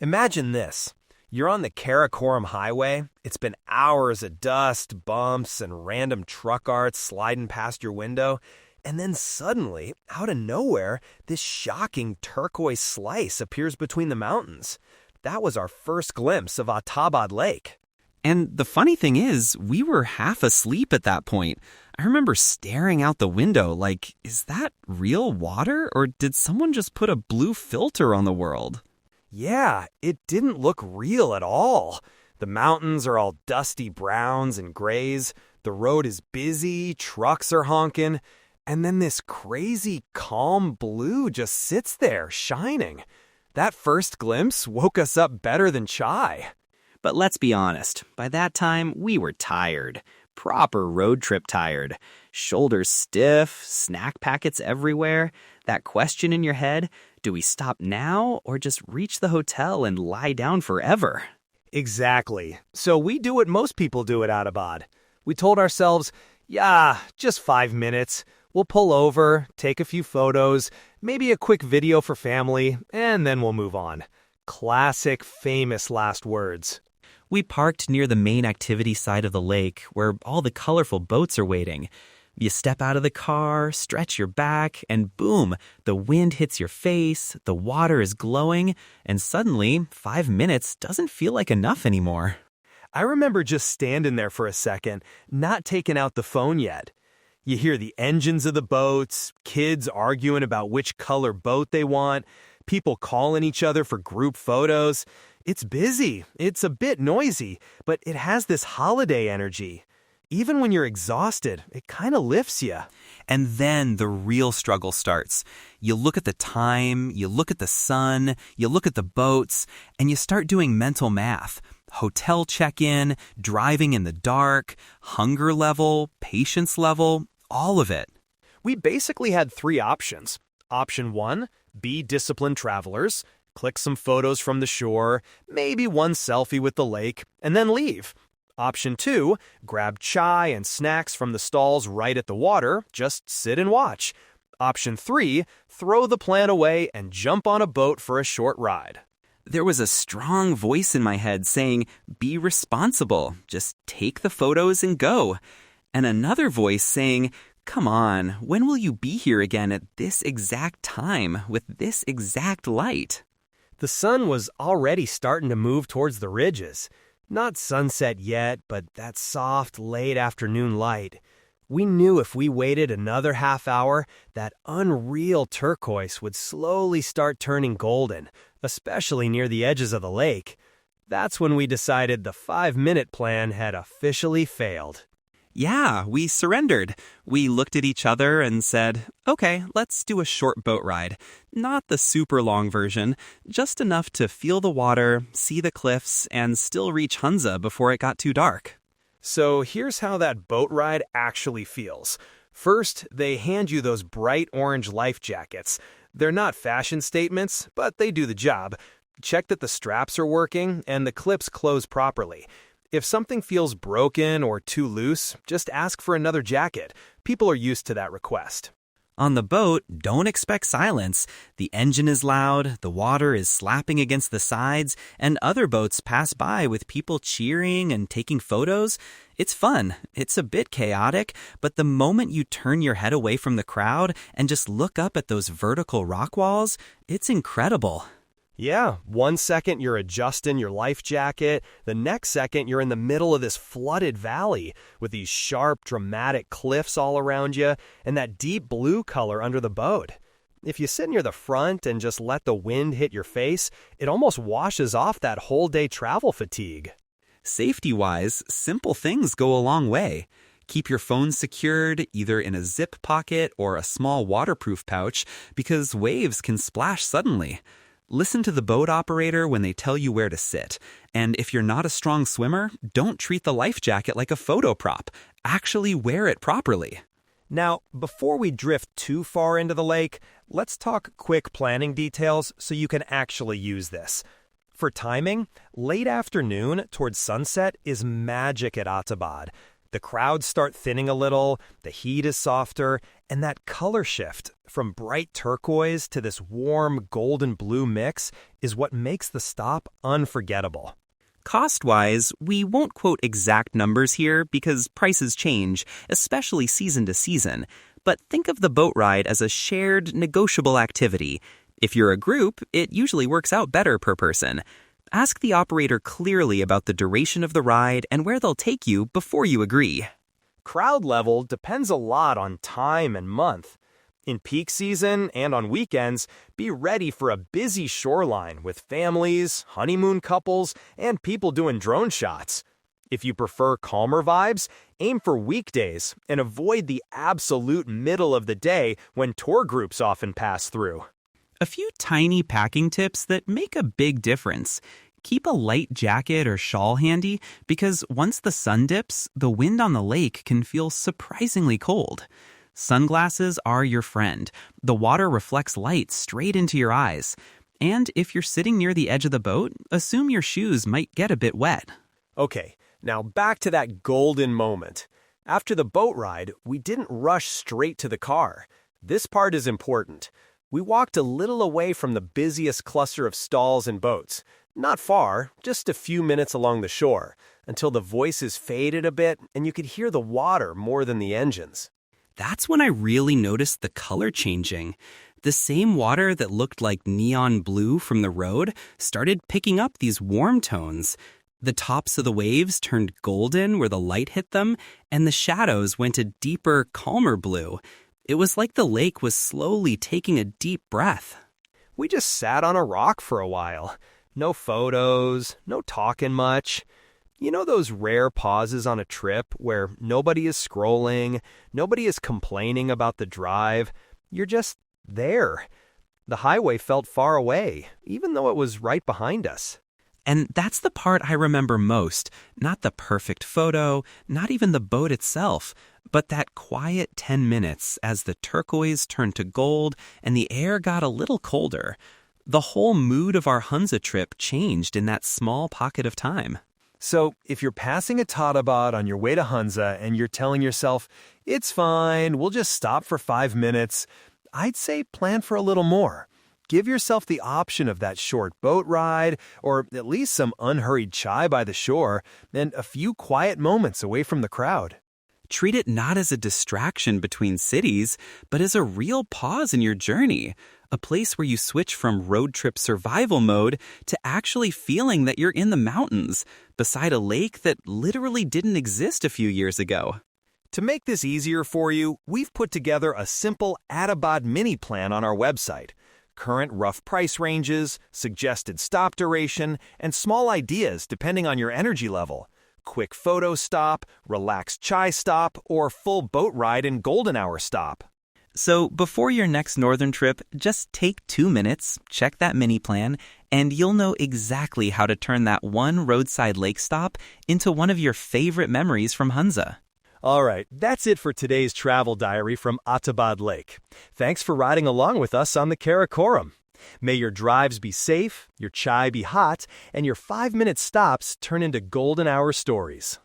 Imagine this. You're on the Karakoram Highway. It's been hours of dust, bumps, and random truck arts sliding past your window. And then suddenly, out of nowhere, this shocking turquoise slice appears between the mountains. That was our first glimpse of Attabad Lake. And the funny thing is, we were half asleep at that point. I remember staring out the window like, is that real water, or did someone just put a blue filter on the world? Yeah, it didn't look real at all. The mountains are all dusty browns and grays. The road is busy, trucks are honking. And then this crazy, calm blue just sits there, shining. That first glimpse woke us up better than chai. But let's be honest, by that time, we were tired. Proper road trip tired. Shoulders stiff, snack packets everywhere. That question in your head, do we stop now or just reach the hotel and lie down forever? Exactly. So we do what most people do at Attabad. We told ourselves, yeah, just 5 minutes. We'll pull over, take a few photos, maybe a quick video for family, and then we'll move on. Classic, famous last words. We parked near the main activity side of the lake where all the colorful boats are waiting. You step out of the car, stretch your back, and boom, the wind hits your face, the water is glowing, and suddenly 5 minutes doesn't feel like enough anymore. I remember just standing there for a second, not taking out the phone yet. You hear the engines of the boats, kids arguing about which color boat they want, people calling each other for group photos. It's busy, it's a bit noisy, but it has this holiday energy. Even when you're exhausted, it kind of lifts you. And then the real struggle starts. You look at the time, you look at the sun, you look at the boats, and you start doing mental math. Hotel check-in, driving in the dark, hunger level, patience level, all of it. We basically had 3 options. Option 1, be disciplined travelers, click some photos from the shore, maybe one selfie with the lake, and then leave. Option 2, grab chai and snacks from the stalls right at the water, just sit and watch. Option 3, throw the plan away and jump on a boat for a short ride. There was a strong voice in my head saying, be responsible, just take the photos and go. And another voice saying, come on, when will you be here again at this exact time with this exact light? The sun was already starting to move towards the ridges. Not sunset yet, but that soft, late afternoon light. We knew if we waited another half hour, that unreal turquoise would slowly start turning golden, especially near the edges of the lake. That's when we decided the 5-minute plan had officially failed. Yeah, we surrendered. We looked at each other and said, okay, let's do a short boat ride. Not the super long version, just enough to feel the water, see the cliffs, and still reach Hunza before it got too dark. So here's how that boat ride actually feels. First, they hand you those bright orange life jackets. They're not fashion statements, but they do the job. Check that the straps are working and the clips close properly. If something feels broken or too loose, just ask for another jacket. People are used to that request. On the boat, don't expect silence. The engine is loud, the water is slapping against the sides, and other boats pass by with people cheering and taking photos. It's fun. It's a bit chaotic, but the moment you turn your head away from the crowd and just look up at those vertical rock walls, it's incredible. Yeah, 1 second you're adjusting your life jacket, the next second you're in the middle of this flooded valley with these sharp, dramatic cliffs all around you and that deep blue color under the boat. If you sit near the front and just let the wind hit your face, it almost washes off that whole day travel fatigue. Safety-wise, simple things go a long way. Keep your phone secured, either in a zip pocket or a small waterproof pouch, because waves can splash suddenly. Listen to the boat operator when they tell you where to sit. And if you're not a strong swimmer, don't treat the life jacket like a photo prop. Actually wear it properly. Now, before we drift too far into the lake, let's talk quick planning details so you can actually use this. For timing, late afternoon towards sunset is magic at Attabad. The crowds start thinning a little, the heat is softer, and that color shift from bright turquoise to this warm golden blue mix is what makes the stop unforgettable. Cost-wise, we won't quote exact numbers here because prices change, especially season to season. But think of the boat ride as a shared, negotiable activity. If you're a group, it usually works out better per person. Ask the operator clearly about the duration of the ride and where they'll take you before you agree. Crowd level depends a lot on time and month. In peak season and on weekends, be ready for a busy shoreline with families, honeymoon couples, and people doing drone shots. If you prefer calmer vibes, aim for weekdays and avoid the absolute middle of the day when tour groups often pass through. A few tiny packing tips that make a big difference. Keep a light jacket or shawl handy because once the sun dips, the wind on the lake can feel surprisingly cold. Sunglasses are your friend. The water reflects light straight into your eyes. And if you're sitting near the edge of the boat, assume your shoes might get a bit wet. Okay, now back to that golden moment. After the boat ride, we didn't rush straight to the car. This part is important. We walked a little away from the busiest cluster of stalls and boats. Not far, just a few minutes along the shore, until the voices faded a bit and you could hear the water more than the engines. That's when I really noticed the color changing. The same water that looked like neon blue from the road started picking up these warm tones. The tops of the waves turned golden where the light hit them, and the shadows went a deeper, calmer blue. It was like the lake was slowly taking a deep breath. We just sat on a rock for a while. No photos, no talking much. You know those rare pauses on a trip where nobody is scrolling, nobody is complaining about the drive. You're just there. The highway felt far away, even though it was right behind us. And that's the part I remember most. Not the perfect photo, not even the boat itself, but that quiet 10 minutes as the turquoise turned to gold and the air got a little colder. The whole mood of our Hunza trip changed in that small pocket of time. So, if you're passing Attabad on your way to Hunza and you're telling yourself, it's fine, we'll just stop for 5 minutes, I'd say plan for a little more. Give yourself the option of that short boat ride, or at least some unhurried chai by the shore, and a few quiet moments away from the crowd. Treat it not as a distraction between cities, but as a real pause in your journey. A place where you switch from road trip survival mode to actually feeling that you're in the mountains, beside a lake that literally didn't exist a few years ago. To make this easier for you, we've put together a simple Attabad mini plan on our website. Current rough price ranges, suggested stop duration, and small ideas depending on your energy level. Quick photo stop, relaxed chai stop, or full boat ride and golden hour stop. So before your next northern trip, just take 2 minutes, check that mini plan, and you'll know exactly how to turn that one roadside lake stop into one of your favorite memories from Hunza. All right, that's it for today's travel diary from Attabad Lake. Thanks for riding along with us on the Karakoram. May your drives be safe, your chai be hot, and your 5-minute stops turn into golden hour stories.